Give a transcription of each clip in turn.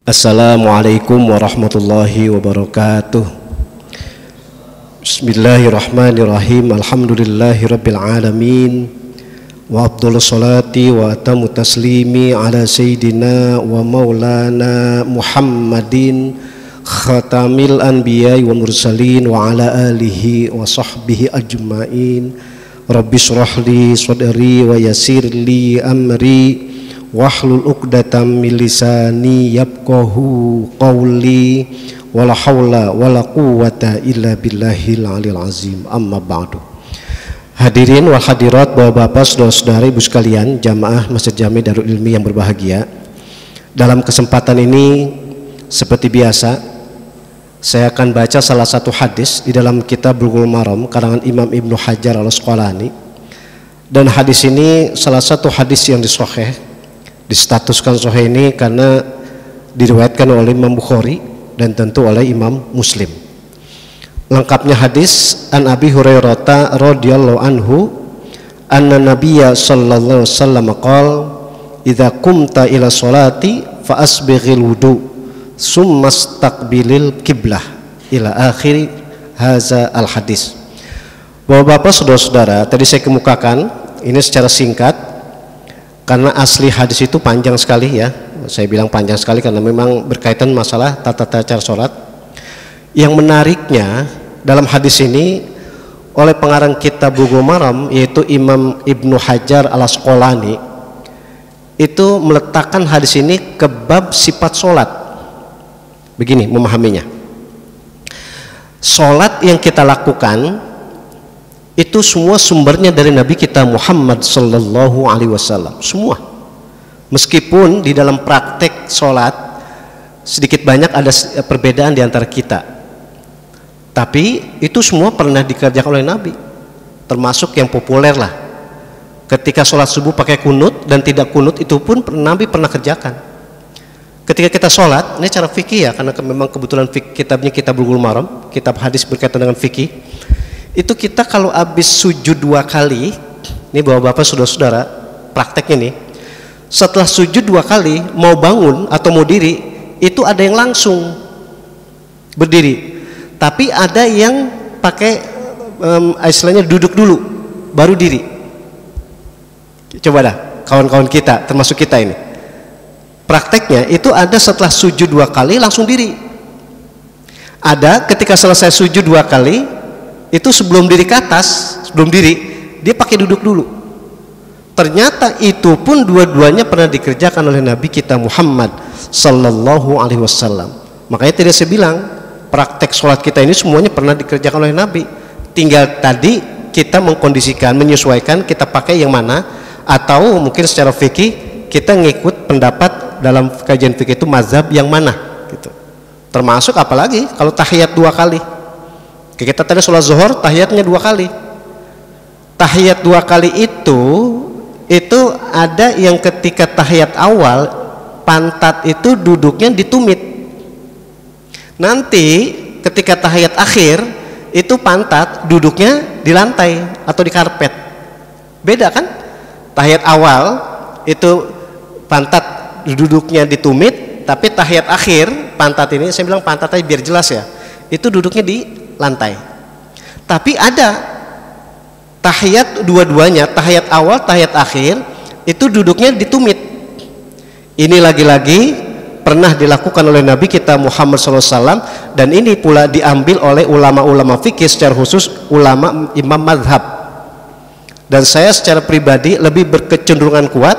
Assalamualaikum warahmatullahi wabarakatuh. Bismillahirrahmanirrahim. Alhamdulillahirabbil alamin. Wa afdhalus salati wa atamu taslimi ala sayyidina wa maulana Muhammadin khatamil anbiya'i wal mursalin wa ala alihi wa sahbihi ajma'in. Rabbi shrah li sadri wa yassir li amri wahlul 'uqdatam min lisani yafqahu qawli wala haula wala quwwata illa billahil aliyil azim. Amma ba'du. Hadirin wal hadirat, Bapak-bapak, saudara-saudari, ibu sekalian, jamaah Masjid Jami Darul Ilmi yang berbahagia. Dalam kesempatan ini seperti biasa saya akan baca salah satu hadis di dalam kitab Bulughul Maram karangan Imam Ibnu Hajar Al-Asqalani. Dan hadis ini salah satu hadis yang distatuskan sahih ini karena diriwayatkan oleh Imam Bukhari dan tentu oleh Imam Muslim. Lengkapnya hadis, an Abi Hurairah radhiyallahu anhu anna nabiyya sallallahu alaihi wasallam qala idza qumta ila sholati fa asbighil wudu summa istaqbilil qiblah ila akhir hadza al hadis. Bapak-bapak, saudara-saudara, tadi saya kemukakan ini secara singkat karena asli hadis itu panjang sekali ya. Saya bilang panjang sekali karena memang berkaitan masalah tata cara sholat. Yang menariknya dalam hadis ini oleh pengarang kitab Bulughul Maram yaitu Imam Ibnu Hajar Al-Asqalani itu meletakkan hadis ini ke bab sifat sholat. Begini memahaminya, sholat yang kita lakukan itu semua sumbernya dari Nabi kita Muhammad sallallahu alaihi wasallam, semua. Meskipun di dalam praktek sholat sedikit banyak ada perbedaan di antara kita, tapi itu semua pernah dikerjakan oleh Nabi. Termasuk yang populer lah, ketika sholat subuh pakai kunut dan tidak kunut, itu pun Nabi pernah kerjakan. Ketika kita sholat, ini cara fikih ya, karena memang kebetulan kitabnya kitab Bulughul Maram, kitab hadis berkaitan dengan fikih. Itu kita kalau habis sujud 2 kali, ini bapak-bapak, saudara-saudara, prakteknya nih, setelah sujud 2 kali mau bangun atau mau diri, itu ada yang langsung berdiri, tapi ada yang pakai istilahnya duduk dulu baru diri. Coba dah kawan-kawan kita, termasuk kita ini, prakteknya itu ada setelah sujud 2 kali langsung diri, ada ketika selesai sujud 2 kali itu sebelum diri ke atas, sebelum diri dia pakai duduk dulu. Ternyata itu pun dua-duanya pernah dikerjakan oleh Nabi kita Muhammad sallallahu alaihi wasallam. Makanya tadi saya bilang praktek sholat kita ini semuanya pernah dikerjakan oleh Nabi. Tinggal tadi kita mengkondisikan, menyesuaikan kita pakai yang mana, atau mungkin secara fikih kita ngikut pendapat dalam kajian fikih itu mazhab yang mana gitu. Termasuk apalagi kalau tahiyat 2 kali. Kita tadi sholat zuhur tahiyatnya 2 kali. Tahiyat 2 kali itu ada yang ketika tahiyat awal pantat itu duduknya ditumit. Nanti ketika tahiyat akhir itu pantat duduknya di lantai atau di karpet. Beda kan? Tahiyat awal itu pantat duduknya ditumit, tapi tahiyat akhir pantat ini, saya bilang pantat aja biar jelas ya, itu duduknya di lantai. Tapi ada tahiyat dua-duanya, tahiyat awal, tahiyat akhir itu duduknya ditumit. Ini lagi-lagi pernah dilakukan oleh Nabi kita Muhammad SAW, dan ini pula diambil oleh ulama-ulama fikih, secara khusus ulama imam madhab. Dan saya secara pribadi lebih berkecenderungan kuat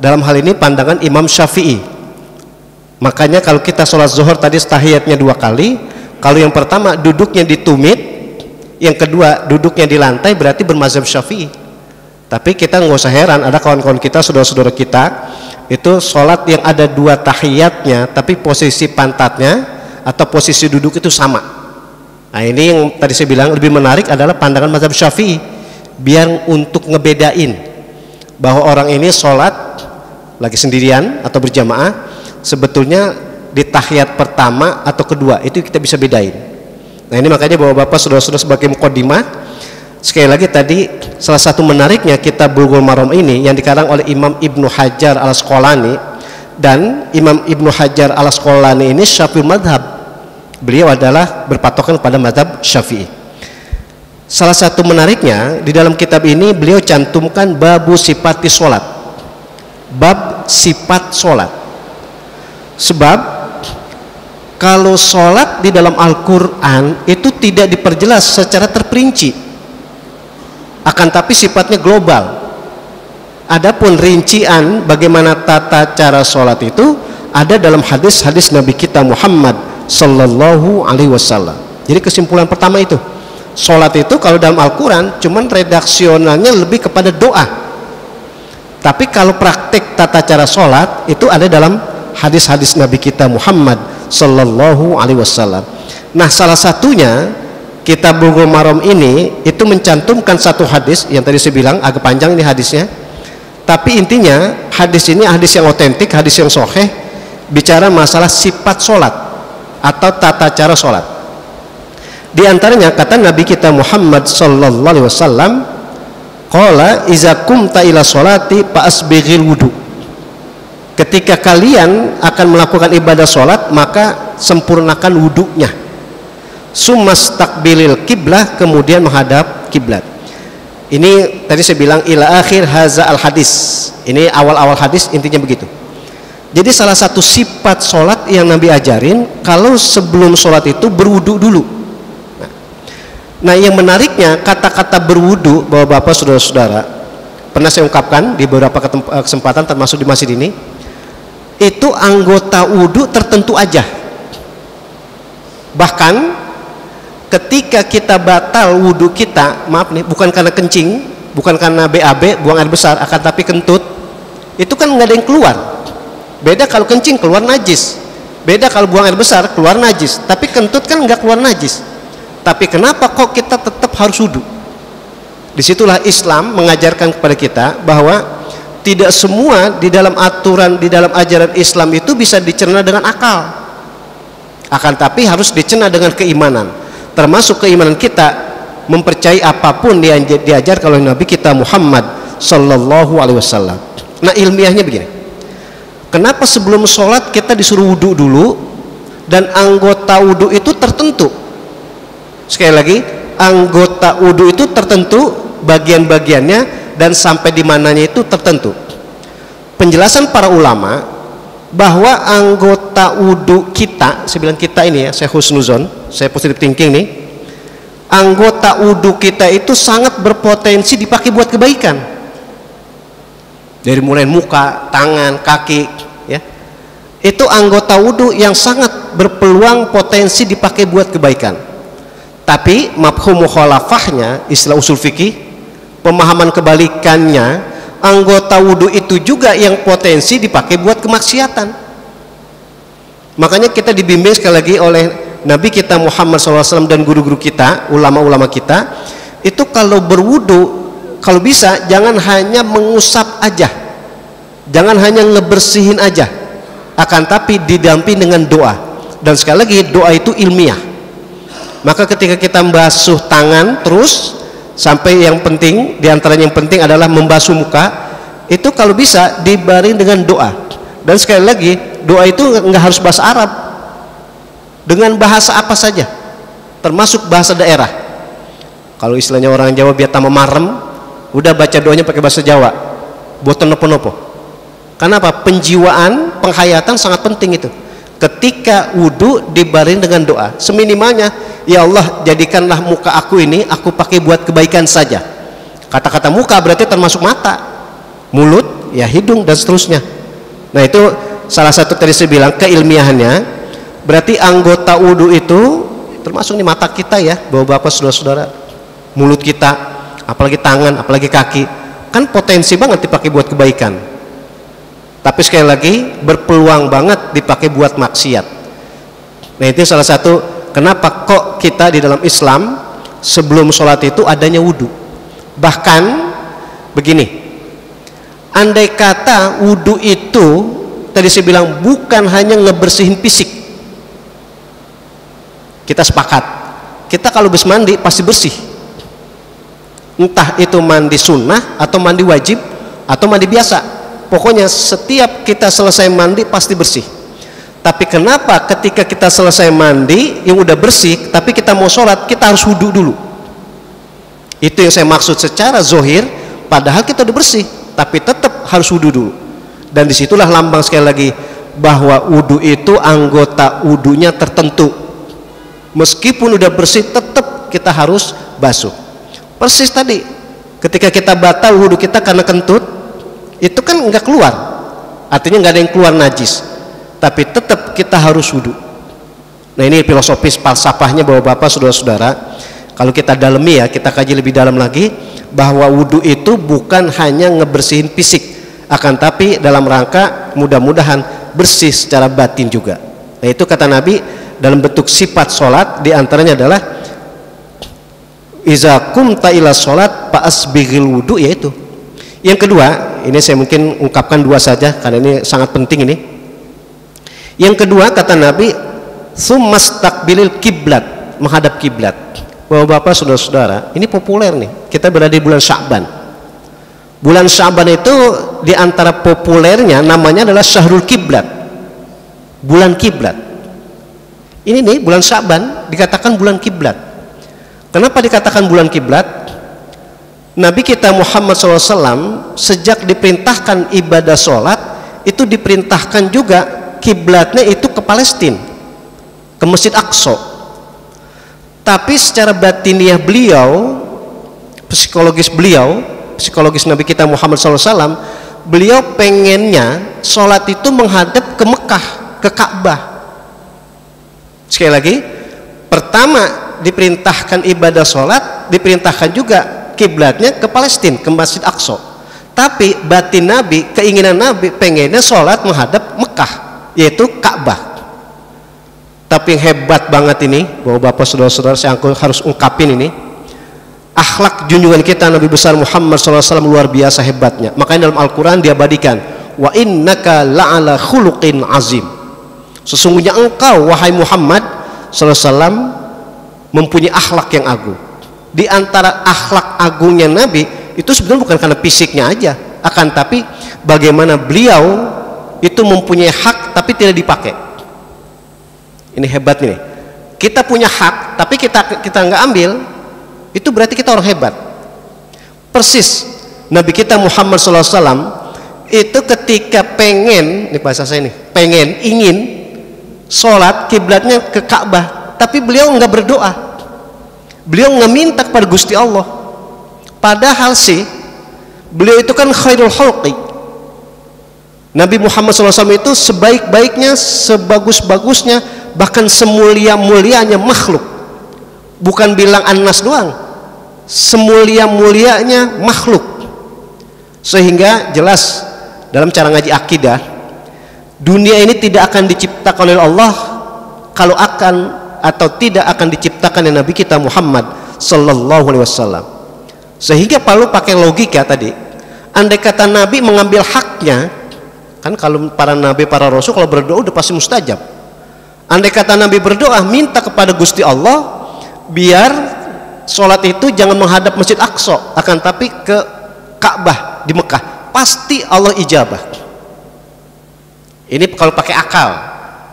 dalam hal ini pandangan Imam Syafi'i. Makanya kalau kita sholat zuhur tadi tahiyatnya 2 kali, kalau yang pertama duduknya ditumit, yang kedua duduknya di lantai, berarti bermazhab Syafi'i. Tapi kita nggak usah heran, ada kawan-kawan kita, saudara-saudara kita itu sholat yang ada 2 tahiyatnya, tapi posisi pantatnya atau posisi duduk itu sama. Nah ini yang tadi saya bilang lebih menarik adalah pandangan mazhab Syafi'i, biar untuk ngebedain bahwa orang ini sholat lagi sendirian atau berjamaah, sebetulnya di tahiyat pertama atau kedua itu kita bisa bedain. Nah ini makanya bapak-bapak, saudara-saudara, sebagai mukadimah, sekali lagi tadi salah satu menariknya kitab Bulughul Maram ini yang dikarang oleh Imam Ibnu Hajar Al-Asqalani, Dan Imam Ibnu Hajar al-Asqalani ini Syafi'i madhab, beliau adalah berpatokan pada madhab Syafi'i. Salah satu menariknya di dalam kitab ini beliau cantumkan babu sifati sholat, bab sifat sholat. Sebab kalau sholat di dalam Al-Quran itu tidak diperjelas secara terperinci, akan tapi sifatnya global. Adapun rincian bagaimana tata cara sholat itu ada dalam hadis-hadis Nabi kita Muhammad Sallallahu Alaihi Wasallam. Jadi kesimpulan pertama itu, sholat itu kalau dalam Al-Quran cuman redaksionalnya lebih kepada doa, tapi kalau praktik tata cara sholat itu ada dalam hadis-hadis Nabi kita Muhammad Sallallahu Alaihi Wasallam. Nah, salah satunya kitab Bulughul Maram ini itu mencantumkan satu hadis yang tadi saya bilang agak panjang ini hadisnya, tapi intinya hadis ini hadis yang otentik, hadis yang sahih, bicara masalah sifat sholat atau tata cara sholat. Di antaranya kata Nabi kita Muhammad Sallallahu Alaihi Wasallam, qala iza qumta ila sholati fa asbighil wudu. Ketika kalian akan melakukan ibadah sholat maka sempurnakan wudunya. Sumastaqbilil kiblah, kemudian menghadap kiblat. Ini tadi saya bilang ila akhir haza al hadis. Ini awal-awal hadis intinya begitu. Jadi salah satu sifat sholat yang Nabi ajarin kalau sebelum sholat itu berwudu dulu. Nah, yang menariknya kata-kata berwudu, bapak-bapak, saudara-saudara, pernah saya ungkapkan di beberapa kesempatan termasuk di masjid ini, itu anggota wudu tertentu aja. Bahkan ketika kita batal wudu kita, maaf nih, bukan karena kencing, bukan karena BAB, buang air besar, akan tapi kentut, itu kan nggak ada yang keluar. Beda kalau kencing keluar najis, beda kalau buang air besar keluar najis, tapi kentut kan nggak keluar najis. Tapi kenapa kok kita tetap harus wudu? Disitulah Islam mengajarkan kepada kita bahwa tidak semua di dalam aturan, di dalam ajaran Islam itu bisa dicerna dengan akal, akan tapi harus dicerna dengan keimanan. Termasuk keimanan kita mempercayai apapun yang diajar oleh Nabi kita Muhammad Sallallahu Alaihi Wasallam. Nah, ilmiahnya begini, kenapa sebelum sholat kita disuruh wudu dulu, dan anggota wudu itu tertentu. Sekali lagi, anggota wudu itu tertentu bagian-bagiannya, dan sampai di mananya itu tertentu. Penjelasan para ulama bahwa anggota wudu kita, saya bilang kita ini ya, saya husnuzon, saya positive thinking nih, anggota wudu kita itu sangat berpotensi dipakai buat kebaikan, dari mulai muka, tangan, kaki ya, itu anggota wudu yang sangat berpeluang potensi dipakai buat kebaikan. Tapi mafhum mukhalafahnya, istilah usul fikih, pemahaman kebalikannya, anggota wudu itu juga yang potensi dipakai buat kemaksiatan. Makanya kita dibimbing sekali lagi oleh Nabi kita Muhammad SAW dan guru-guru kita, ulama-ulama kita, itu kalau berwudu, kalau bisa jangan hanya mengusap aja, jangan hanya ngebersihin aja, akan tapi didampingi dengan doa. Dan sekali lagi, doa itu ilmiah. Maka ketika kita membasuh tangan terus, sampai yang penting, diantaranya yang penting adalah membasuh muka, itu kalau bisa dibaring dengan doa. Dan sekali lagi, doa itu nggak harus bahasa Arab, dengan bahasa apa saja, termasuk bahasa daerah. Kalau istilahnya orang Jawa biar tambah marem, udah baca doanya pakai bahasa Jawa, boten nopo-nopo. Kenapa? Penjiwaan, penghayatan sangat penting itu. Ketika wudu dibaring dengan doa, seminimalnya, ya Allah, jadikanlah muka aku ini aku pakai buat kebaikan saja. Kata-kata muka berarti termasuk mata, mulut, ya hidung, dan seterusnya. Nah, itu salah satu tadi saya bilang keilmiahannya. Berarti anggota wudu itu termasuk nih mata kita ya, bapak-bapak, saudara-saudara, mulut kita, apalagi tangan, apalagi kaki, kan potensi banget dipakai buat kebaikan. Tapi sekali lagi berpeluang banget dipakai buat maksiat. Nah, itu salah satu kenapa kok kita di dalam Islam sebelum sholat itu adanya wudu. Bahkan begini, andai kata wudu itu tadi saya bilang bukan hanya ngebersihin fisik, kita sepakat, kita kalau habis mandi pasti bersih, entah itu mandi sunnah atau mandi wajib atau mandi biasa. Pokoknya setiap kita selesai mandi pasti bersih. Tapi kenapa ketika kita selesai mandi yang udah bersih tapi kita mau sholat kita harus wudu dulu? Itu yang saya maksud secara zohir, padahal kita udah bersih tapi tetap harus wudu dulu. Dan disitulah lambang sekali lagi bahwa wudu itu anggota wudunya tertentu. Meskipun udah bersih tetap kita harus basuh. Persis tadi ketika kita batal wudu kita karena kentut, itu kan nggak keluar, artinya nggak ada yang keluar najis, tapi tetap kita harus wudu. Nah ini filosofis falsafahnya bapak-bapak saudara-saudara. Kalau kita dalami ya, kita kaji lebih dalam lagi bahwa wudu itu bukan hanya ngebersihin fisik, akan tapi dalam rangka mudah-mudahan bersih secara batin juga. Nah itu kata Nabi dalam bentuk sifat sholat diantaranya adalah iza kumta ila sholat fa'asbighil wudu, yaitu. Yang kedua, ini saya mungkin ungkapkan dua saja karena ini sangat penting ini. Yang kedua kata Nabi, summastaqbilil kiblat, menghadap kiblat. Bapak-bapak saudara-saudara, ini populer nih. Kita berada di bulan Sya'ban. Bulan Sya'ban itu diantara populernya namanya adalah Syahrul Kiblat, bulan kiblat. Ini nih bulan Sya'ban dikatakan bulan kiblat. Kenapa dikatakan bulan kiblat? Nabi kita Muhammad SAW sejak diperintahkan ibadah sholat itu diperintahkan juga kiblatnya itu ke Palestina, ke Masjid Aqsa. Tapi secara batiniah beliau, psikologis Nabi kita Muhammad SAW, beliau pengennya sholat itu menghadap ke Mekah, ke Ka'bah. Sekali lagi, pertama diperintahkan ibadah sholat, diperintahkan juga kiblatnya ke Palestina, ke Masjid Aqsa. Tapi batin Nabi, keinginan Nabi pengennya sholat menghadap Mekah, yaitu Ka'bah. Tapi yang hebat banget ini, bapak-bapak saudara-saudara, saya harus ungkapin ini, akhlak junjungan kita Nabi besar Muhammad SAW luar biasa hebatnya. Makanya dalam Al-Quran diabadikan, wa innaka la'ala khuluqin azim. Sesungguhnya engkau wahai Muhammad SAW mempunyai akhlak yang agung. Di antara akhlak agungnya Nabi itu sebenarnya bukan karena fisiknya aja, akan tapi bagaimana beliau itu mempunyai hak tapi tidak dipakai. Ini hebat nih. Kita punya hak tapi kita nggak ambil, itu berarti kita orang hebat. Persis Nabi kita Muhammad SAW itu ketika pengen, ini bahasa saya nih, ingin sholat kiblatnya ke Ka'bah, tapi beliau nggak berdoa. Beliau nggak minta kepada Gusti Allah. Padahal sih beliau itu kan khairul khalqi. Nabi Muhammad SAW itu sebaik-baiknya, sebagus-bagusnya, bahkan semulia-mulianya makhluk. Bukan bilang An-Nas doang, semulia-mulianya makhluk. Sehingga jelas dalam cara ngaji akidah, dunia ini tidak akan diciptakan oleh Allah kalau akan atau tidak akan diciptakan oleh Nabi kita Muhammad Sallallahu Alaihi Wasallam. Sehingga perlu pakai logika tadi. Andai kata Nabi mengambil haknya, kan kalau para nabi, para rasul kalau berdoa udah pasti mustajab. Andai kata Nabi berdoa minta kepada Gusti Allah biar sholat itu jangan menghadap Masjid Aqsa, akan tapi ke Ka'bah di Mekah, pasti Allah ijabah. Ini kalau pakai akal.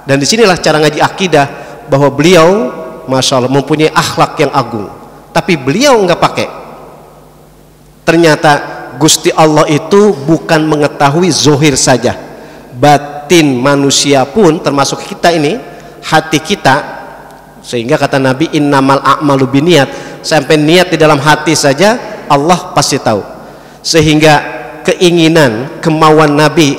Dan disinilah cara ngaji akidah, bahwa beliau Masya Allah mempunyai akhlak yang agung, tapi beliau nggak pakai. Ternyata Gusti Allah itu bukan mengetahui zohir saja, batin manusia pun termasuk kita ini, hati kita. Sehingga kata Nabi innamal a'malu binniat, sampai niat di dalam hati saja Allah pasti tahu. Sehingga keinginan, kemauan Nabi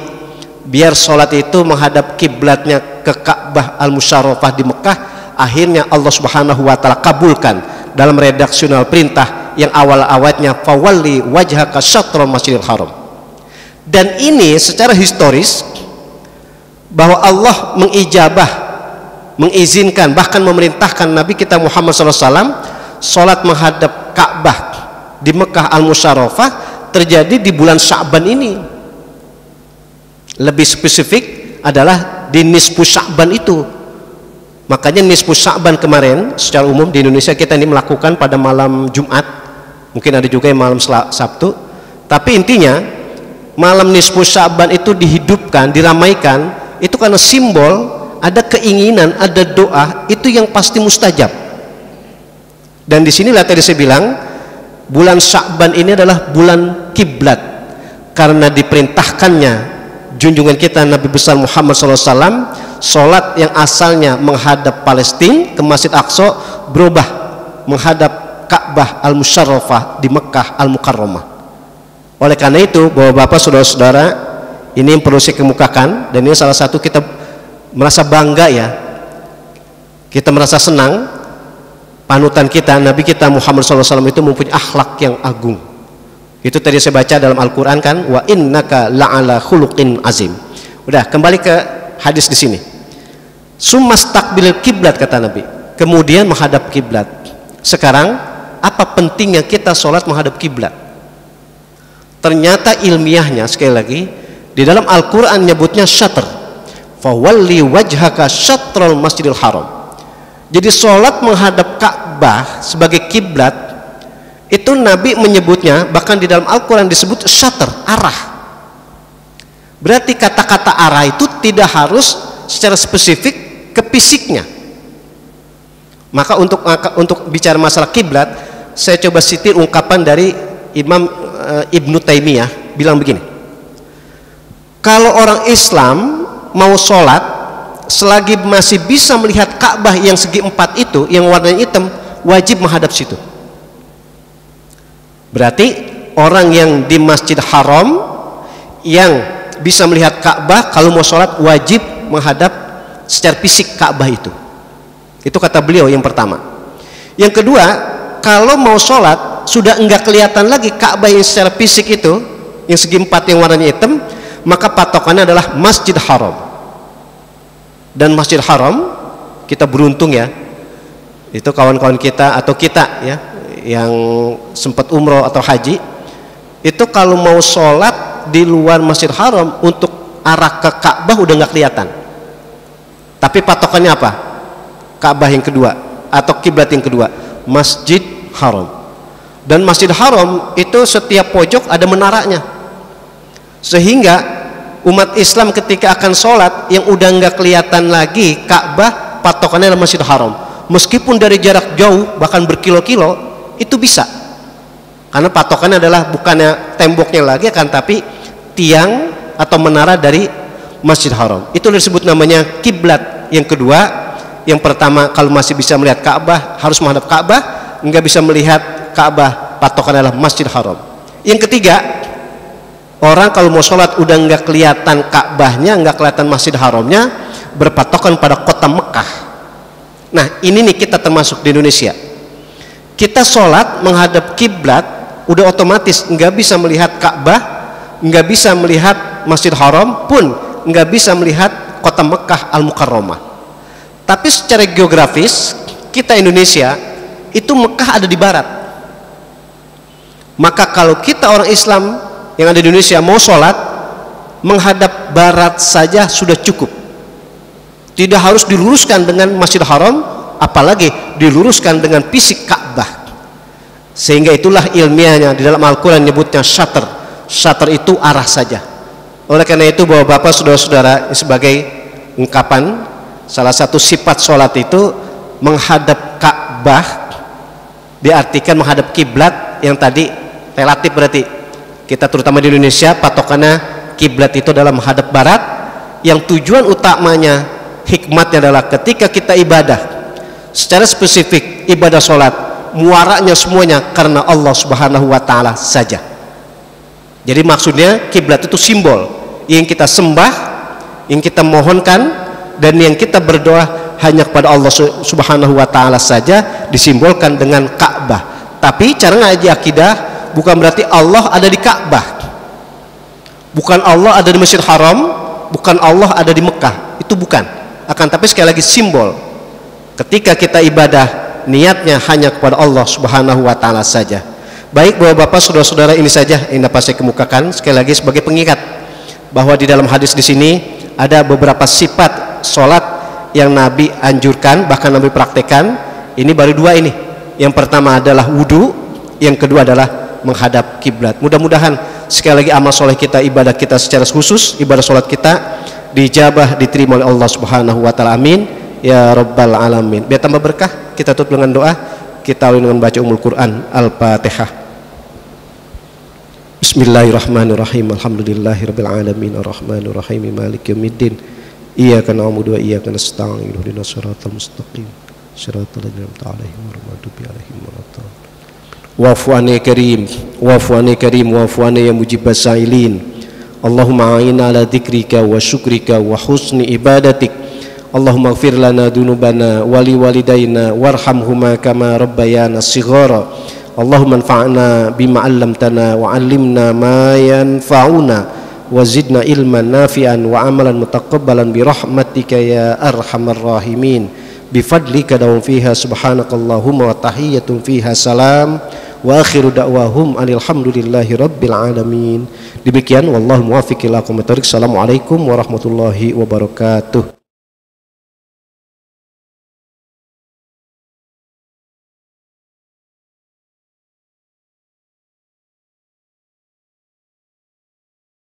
biar sholat itu menghadap kiblatnya ke Ka'bah Al-Musyarrafah di Mekah, akhirnya Allah Subhanahu wa taala kabulkan dalam redaksional perintah yang awal-awalnya fawalli wajhaka syatral Masjidil Haram. Dan ini secara historis bahwa Allah mengijabah, mengizinkan, bahkan memerintahkan Nabi kita Muhammad SAW sholat menghadap Ka'bah di Mekah Al-Musyarrafah terjadi di bulan Sya'ban ini. Lebih spesifik adalah di nisfu Sya'ban itu. Makanya nisfu Sya'ban kemarin secara umum di Indonesia kita ini melakukan pada malam Jumat, mungkin ada juga yang malam Sabtu. Tapi intinya malam nisfu Sya'ban itu dihidupkan, diramaikan, itu karena simbol ada keinginan, ada doa itu yang pasti mustajab. Dan disinilah tadi saya bilang bulan Sya'ban ini adalah bulan kiblat, karena diperintahkannya junjungan kita Nabi besar Muhammad SAW, sholat yang asalnya menghadap Palestina ke Masjid Aqsa berubah menghadap Ka'bah Al-Musyarrafah di Mekah Al-Mukarramah. Oleh karena itu, Bapak-bapak, saudara-saudara, ini yang perlu saya kemukakan, dan ini salah satu kita merasa bangga ya, kita merasa senang. Panutan kita, Nabi kita Muhammad SAW itu mempunyai akhlak yang agung. Itu tadi saya baca dalam Al-Quran kan, wa innaka la'ala khuluqin azim. Udah, kembali ke hadis di sini. Sumastaqbil kiblat, kata Nabi, kemudian menghadap kiblat. Sekarang apa pentingnya kita sholat menghadap kiblat? Ternyata ilmiahnya, sekali lagi, di dalam Al-Quran nyebutnya syatr, fawalli wajhaka syatrul masjidil haram. Jadi sholat menghadap Ka'bah sebagai kiblat itu Nabi menyebutnya, bahkan di dalam Al-Quran disebut syatr, arah. Berarti kata-kata arah itu tidak harus secara spesifik ke fisiknya. Maka untuk bicara masalah kiblat, saya coba sitir ungkapan dari Imam Ibnu Taimiyah, bilang begini, kalau orang Islam mau sholat selagi masih bisa melihat Ka'bah yang segi empat itu, yang warnanya hitam, wajib menghadap situ. Berarti orang yang di Masjid Haram yang bisa melihat Ka'bah, kalau mau sholat wajib menghadap secara fisik Ka'bah itu. Itu kata beliau yang pertama. Yang kedua, kalau mau sholat sudah enggak kelihatan lagi Ka'bah yang secara fisik itu, yang segi empat yang warnanya hitam, maka patokannya adalah Masjid Haram. Dan Masjid Haram, kita beruntung ya, itu kawan-kawan kita atau kita ya yang sempat umroh atau haji, itu kalau mau sholat di luar Masjid Haram untuk arah ke Ka'bah udah nggak kelihatan. Tapi patokannya apa? Ka'bah yang kedua atau kiblat yang kedua, Masjid Haram. Dan Masjid Haram itu setiap pojok ada menaranya, sehingga umat Islam ketika akan sholat yang udah nggak kelihatan lagi Ka'bah, patokannya adalah Masjid Haram. Meskipun dari jarak jauh bahkan berkilo-kilo itu bisa, karena patokannya adalah bukannya temboknya lagi, akan tapi tiang atau menara dari Masjid Haram. Itu disebut namanya kiblat yang kedua. Yang pertama, kalau masih bisa melihat Ka'bah harus menghadap Ka'bah, nggak bisa melihat Ka'bah, patokannya adalah Masjid Haram. Yang ketiga, orang kalau mau sholat udah nggak kelihatan Ka'bahnya, nggak kelihatan Masjid Haramnya, berpatokan pada kota Mekah. Nah ini nih kita termasuk di Indonesia, kita sholat menghadap kiblat udah otomatis nggak bisa melihat Ka'bah, nggak bisa melihat Masjid Haram, pun nggak bisa melihat kota Mekah Al-Mukarramah. Tapi secara geografis kita Indonesia itu Mekah ada di barat. Maka kalau kita orang Islam yang ada di Indonesia mau sholat menghadap barat saja sudah cukup, tidak harus diluruskan dengan Masjid Haram, apalagi diluruskan dengan fisik Ka'bah. Sehingga itulah ilmiahnya di dalam Al-Quran nyebutnya syatr. Syatr itu arah saja. Oleh karena itu bapak-bapak, saudara-saudara, sebagai ungkapan salah satu sifat sholat itu menghadap Ka'bah, diartikan menghadap kiblat yang tadi relatif. Berarti kita terutama di Indonesia patokannya kiblat itu adalah menghadap barat, yang tujuan utamanya, hikmatnya adalah ketika kita ibadah secara spesifik, ibadah sholat muaranya semuanya karena Allah Subhanahu wa Ta'ala saja. Jadi maksudnya kiblat itu simbol yang kita sembah, yang kita mohonkan, dan yang kita berdoa hanya kepada Allah Subhanahu wa Ta'ala saja, disimbolkan dengan Ka'bah. Tapi cara ngaji akidah bukan berarti Allah ada di Ka'bah, bukan Allah ada di Masjid Haram, bukan Allah ada di Mekah, itu bukan. Akan tapi sekali lagi simbol. Ketika kita ibadah niatnya hanya kepada Allah Subhanahu wa Ta'ala saja. Baik bapak-bapak, saudara-saudara, ini saja yang dapat saya kemukakan sekali lagi sebagai pengingat bahwa di dalam hadis di sini ada beberapa sifat sholat yang Nabi anjurkan, bahkan Nabi praktekkan. Ini baru dua ini. Yang pertama adalah wudu, yang kedua adalah menghadap kiblat. Mudah-mudahan sekali lagi amal soleh kita, ibadah kita secara khusus, ibadah sholat kita dijabah, diterima oleh Allah Subhanahu wa taala. Amin ya rabbal alamin. Biar tambah berkah, kita tutup dengan doa. Kita awali dengan baca Ummul Quran, Al-Fatihah. Bismillahirrahmanirrahim. Alhamdulillahirabbil alamin, arrahmanir rahim, maliki yaumiddin. Iyyaka na'budu wa iyyaka nasta'in. Ihdinas siratal mustaqim. Shiratal ladzina an'amta 'alaihim ghairil maghdubi 'alaihim waladdallin. Wa'fu 'anni karim, wa'fu 'anni karim, wa'fu 'anni ya mujibas sa'ilin. Allahumma a'inna 'ala dzikrika wa syukrika wa husni ibadatik. Allahumma ighfir lana dzunubana wa liwalidayna warhamhuma kama rabbayana shighara. Allahumma anfa'na bima 'allamtana wa 'allimna ma yanfa'una wa zidna ilman nafi'an wa amalan mutaqabbalan bi rahmatika ya arhamar rahimin. Bi fadlika dawum fiha subhanakallahumma wa tahiyyatun fiha salam wa akhiru da'wahum alhamdulillahi rabbil alamin. Demikian wallahu muwaffiq ila aqwamit thoriq. Assalamualaikum warahmatullahi wabarakatuh.